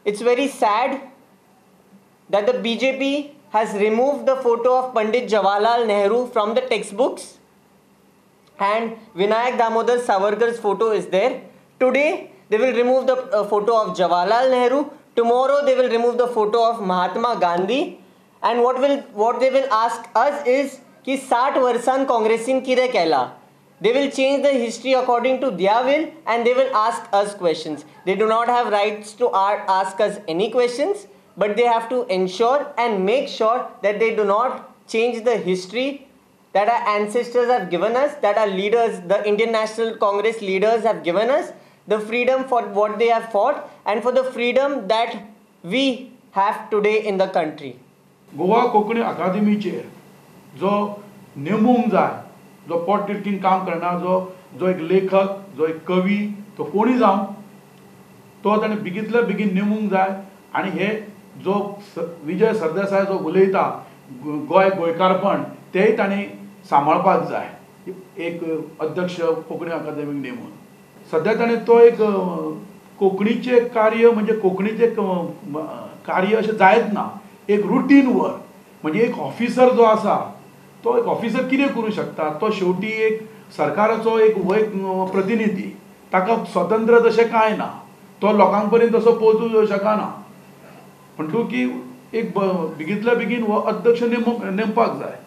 It's very sad that the BJP has removed the photo of Pandit Jawaharlal Nehru from the textbooks, and Vinayak Damodar Savarkar's photo is there. Today they will remove the photo of Jawaharlal Nehru. Tomorrow they will remove the photo of Mahatma Gandhi. And what they will ask us is कि 60 वर्षान काँग्रेसीन कितें केला. They will change the history according to their will, and they will ask us questions. They do not have rights to ask us any questions, but they have to ensure and make sure that they do not change the history that our ancestors have given us, that our leaders, the Indian National Congress leaders have given us, the freedom for what they have fought, and for the freedom that we have today in the country. Goa Konkani अकादेमीचेर जो नेमूंक जाय, जो pot तिडकीन काम करना, जो एक लेखक, जो एक कवी, तो कोणी जावं, तो ताणें बेगींतल्या बेगीन नेमूंक जाय. आनी हे जो विजय सरदेसाय जो उलयता गोंयकारपण, तेय ताणें सांबाळपाक जाय एक अध्यक्ष कोंकणी अकादेमीक नेमून. सध्या ताणें तो एक कोंकणीचें कार्य म्हणजे कोंकणीचें कार्य अशें जायत ना. एक रुटीन वर्क म्हणजे एक ऑफिसर जो आसा, तो एक ऑफिसर कितें करूं शकता, तो शेवटी एक सरकाराचो एक प्रतिनिधी. ताका स्वतंत्र तशें कांय ना, तो लोकां पर्यंत तसो पोवचूं शकना. म्हणटू की एक बेगींतल्या बेगीन हो अध्यक्ष नेमपाक जाय.